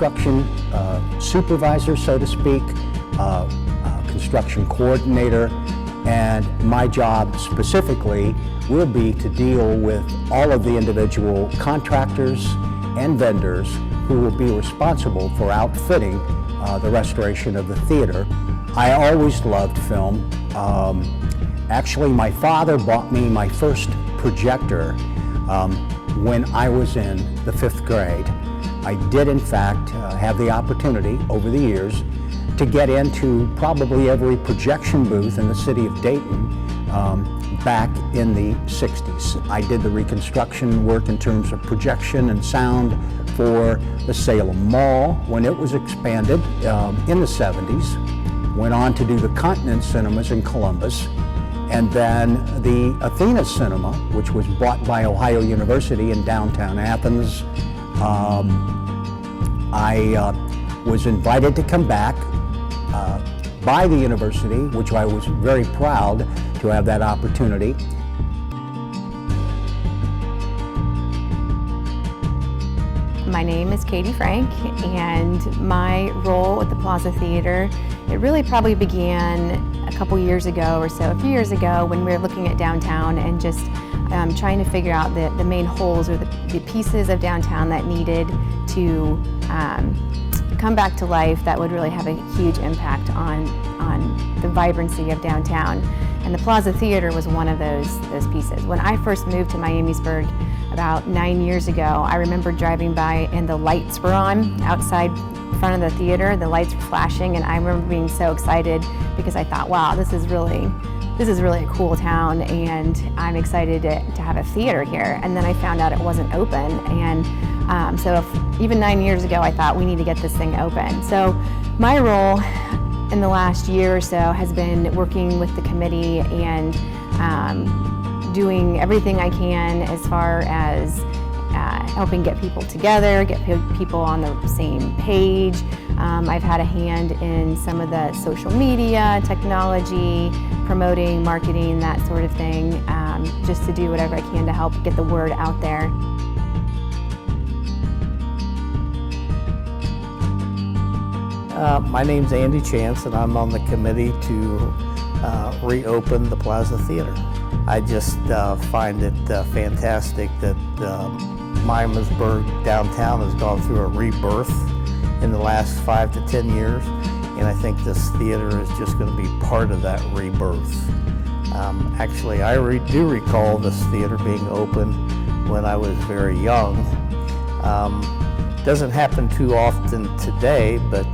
construction supervisor, so to speak, construction coordinator, and my job specifically will be to deal with all of the individual contractors and vendors who will be responsible for outfitting the restoration of the theater. I always loved film. Actually, my father bought me my first projector when I was in the 5th grade. I did, in fact, have the opportunity over the years to get into probably every projection booth in the city of Dayton back in the 60s. I did the reconstruction work in terms of projection and sound for the Salem Mall when it was expanded in the 70s. Went on to do the Continent Cinemas in Columbus, and then the Athena Cinema, which was bought by Ohio University in downtown Athens. I was invited to come back by the university, which I was very proud to have that opportunity. My name is Katie Frank, and my role at the Plaza Theater, it really probably began a couple years ago or so, a few years ago, when we were looking at downtown and just trying to figure out the main holes or the pieces of downtown that needed to come back to life that would really have a huge impact on the vibrancy of downtown. And the Plaza Theater was one of those pieces. When I first moved to Miamisburg about 9 years ago, I remember driving by and the lights were on outside front of the theater. The lights were flashing, and I remember being so excited because I thought, wow, this is really a cool town, and I'm excited to have a theater here. And then I found out it wasn't open, and so even 9 years ago, I thought we need to get this thing open. So my role in the last year or so has been working with the committee and doing everything I can as far as helping get people together, get people on the same page. I've had a hand in some of the social media, technology, promoting, marketing, that sort of thing, just to do whatever I can to help get the word out there. My name's Andy Chance, and I'm on the committee to reopen the Plaza Theater. I just find it fantastic that Miamisburg downtown has gone through a rebirth in the last 5 to 10 years, and I think this theater is just going to be part of that rebirth. Actually, I do recall this theater being open when I was very young. Doesn't happen too often today, but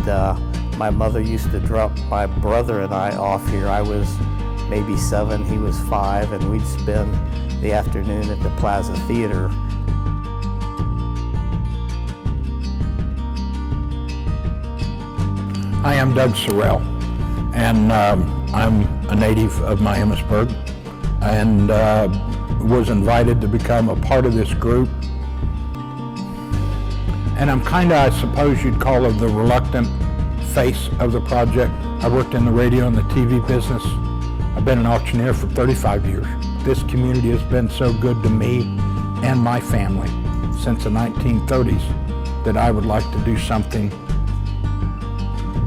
my mother used to drop my brother and I off here. I was maybe 7, he was 5, and we'd spend the afternoon at the Plaza Theater. Hi, I'm Doug Sorrell, and I'm a native of Miamisburg, and was invited to become a part of this group. And I'm kind of, I suppose you'd call it, the reluctant face of the project. I worked in the radio and the TV business. I've been an auctioneer for 35 years. This community has been so good to me and my family since the 1930s that I would like to do something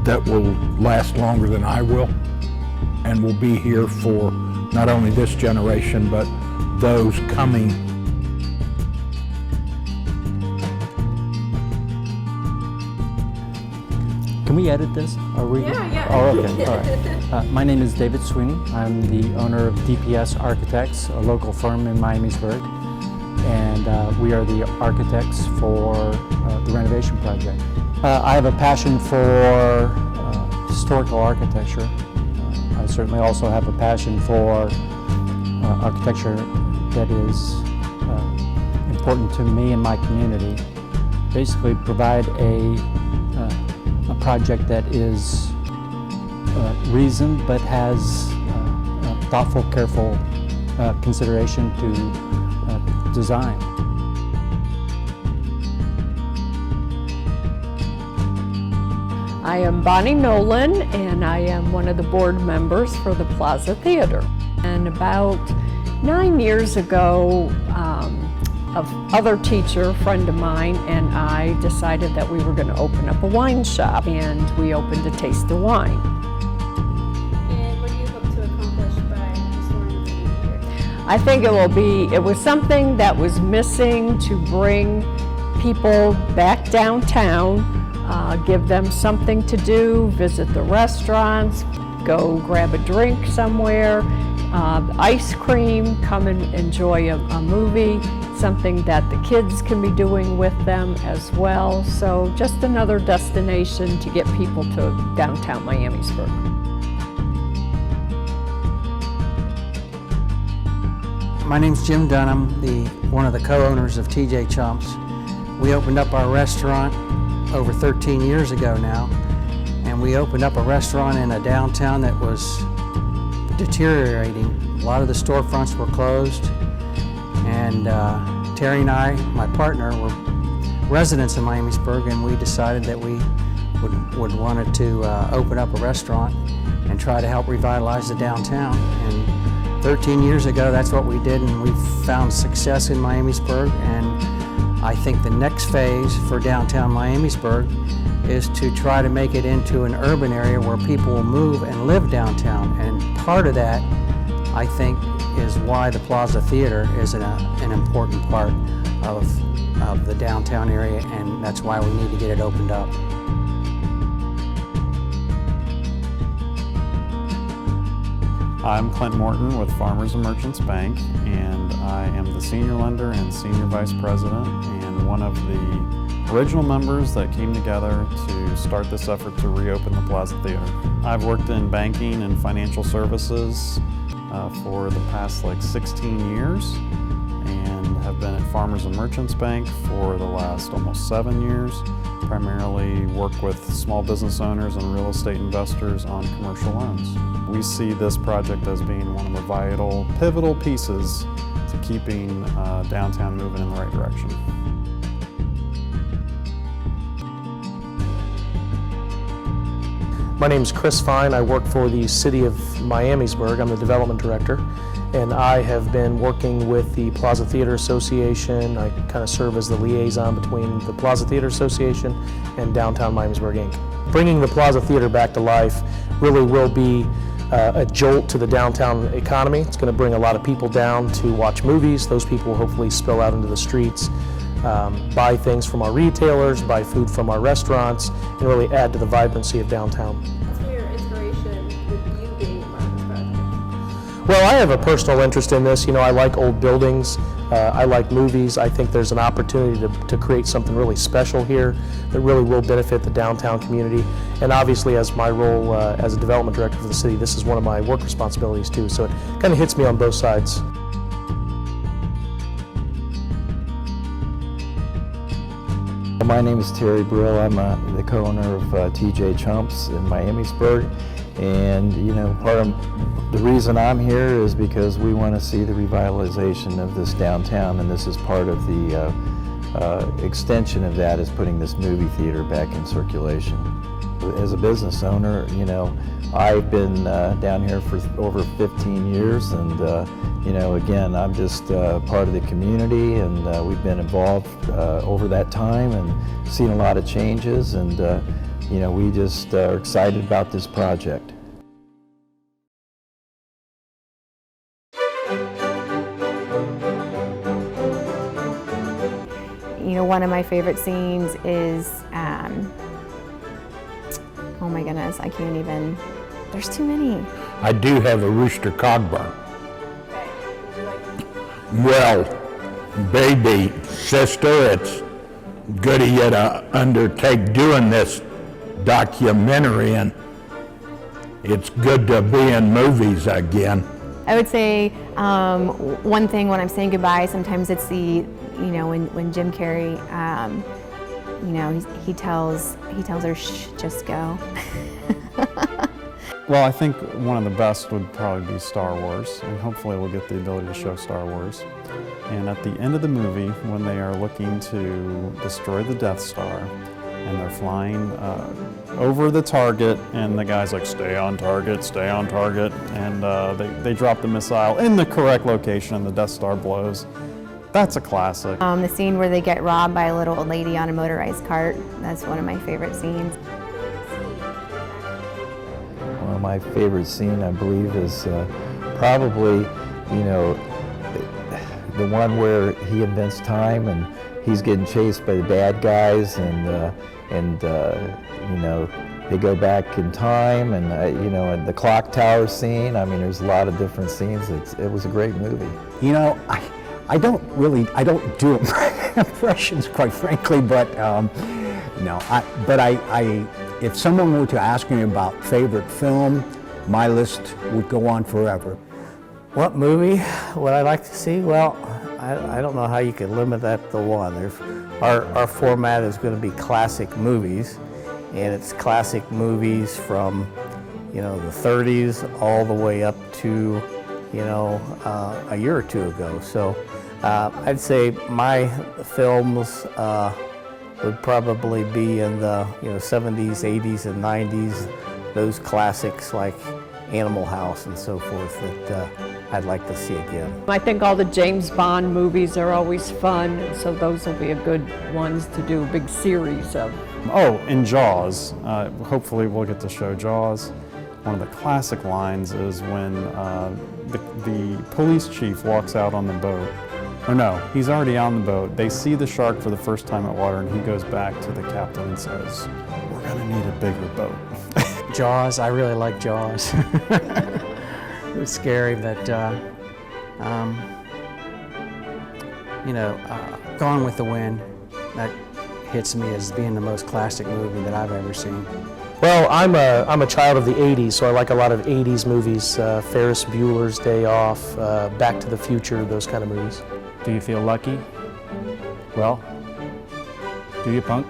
that will last longer than I will and will be here for not only this generation, but those coming. Can we edit this? Are we? Yeah. Oh, okay. All right. My name is David Sweeney. I'm the owner of DPS Architects, a local firm in Miamisburg, and we are the architects for the renovation project. I have a passion for historical architecture. I certainly also have a passion for architecture that is important to me and my community. Basically, provide a project that is reasoned but has thoughtful, careful consideration to design. I am Bonnie Nolan, and I am one of the board members for the Plaza Theater. And about 9 years ago, other teacher, friend of mine, and I decided that we were going to open up a wine shop, and we opened a Taste of Wine. And what do you hope to accomplish by restoring the theater? I think it was something that was missing to bring people back downtown, give them something to do, visit the restaurants, go grab a drink somewhere, ice cream, come and enjoy a movie, something that the kids can be doing with them as well. So just another destination to get people to downtown Miamisburg. My name's Jim Dunham, one of the co-owners of TJ Chumps. We opened up our restaurant over 13 years ago now, and we opened up a restaurant in a downtown that was deteriorating. A lot of the storefronts were closed, and Terry and I, my partner, were residents of Miamisburg, and we decided that we would wanted to open up a restaurant and try to help revitalize the downtown. And 13 years ago, that's what we did, and we found success in Miamisburg. And I think the next phase for downtown Miamisburg is to try to make it into an urban area where people will move and live downtown. And part of that, I think, is why the Plaza Theater is an important part of the downtown area, and that's why we need to get it opened up. I'm Clint Morton with Farmers and Merchants Bank, and I am the senior lender and senior vice president, and one of the original members that came together to start this effort to reopen the Plaza Theater. I've worked in banking and financial services for the past 16 years, and have been at Farmers and Merchants Bank for the last almost 7 years. Primarily work with small business owners and real estate investors on commercial loans. We see this project as being one of the vital, pivotal pieces to keeping downtown moving in the right direction. My name is Chris Fine. I work for the City of Miamisburg. I'm the development director, and I have been working with the Plaza Theater Association. I kind of serve as the liaison between the Plaza Theater Association and Downtown Miamisburg, Inc. Bringing the Plaza Theater back to life really will be a jolt to the downtown economy. It's going to bring a lot of people down to watch movies. Those people will hopefully spill out into the streets, buy things from our retailers, buy food from our restaurants, and really add to the vibrancy of downtown. What's your inspiration with you being part of this project? Well, I have a personal interest in this. You know, I like old buildings. I like movies. I think there's an opportunity to create something really special here that really will benefit the downtown community. And obviously, as my role as a development director for the city, this is one of my work responsibilities too. So it kind of hits me on both sides. My name is Terry Brill. I'm the co-owner of TJ Chumps in Miamisburg. And, you know, part of the reason I'm here is because we want to see the revitalization of this downtown, and this is part of the extension of that, is putting this movie theater back in circulation. As a business owner, you know, I've been down here for over 15 years, and you know, again, I'm just part of the community, and we've been involved over that time and seen a lot of changes, and you know, we just are excited about this project. You know, one of my favorite scenes is, oh my goodness, I can't even, there's too many. I do have a rooster cog burn. Well, baby, sister, it's good of you to undertake doing this documentary, and it's good to be in movies again. I would say one thing when I'm saying goodbye, sometimes it's the, you know, when Jim Carrey, you know, he tells her, shh, just go. Well, I think one of the best would probably be Star Wars, and hopefully we'll get the ability to show Star Wars. And at the end of the movie, when they are looking to destroy the Death Star, and they're flying over the target, and the guy's like, stay on target, and they drop the missile in the correct location, and the Death Star blows. That's a classic. The scene where they get robbed by a little old lady on a motorized cart, that's one of my favorite scenes. One of my favorite scene, I believe, is probably, you know, the one where he invents time and he's getting chased by the bad guys, and you know, they go back in time, and you know, and the clock tower scene. I mean, there's a lot of different scenes. It was a great movie. You know, I don't do impressions, quite frankly, but no, if someone were to ask me about favorite film, my list would go on forever. What movie would I like to see? Well, I don't know how you could limit that to one. Our format is going to be classic movies, and it's classic movies from, you know, the 30s all the way up to, you know, a year or two ago. So I'd say my films would probably be in the, you know, 70s, 80s, and 90s. Those classics like Animal House and so forth that I'd like to see again. I think all the James Bond movies are always fun, so those will be a good ones to do a big series of. Oh, and Jaws. Hopefully we'll get to show Jaws. One of the classic lines is when the police chief walks out on the boat. Or no, he's already on the boat. They see the shark for the first time at water, and he goes back to the captain and says, "We're gonna need a bigger boat." Jaws, I really like Jaws. It was scary, but you know, Gone with the Wind, that hits me as being the most classic movie that I've ever seen. Well, I'm a child of the 80s, so I like a lot of 80s movies. Ferris Bueller's Day Off, Back to the Future, those kind of movies. Do you feel lucky? Well, do you, punk?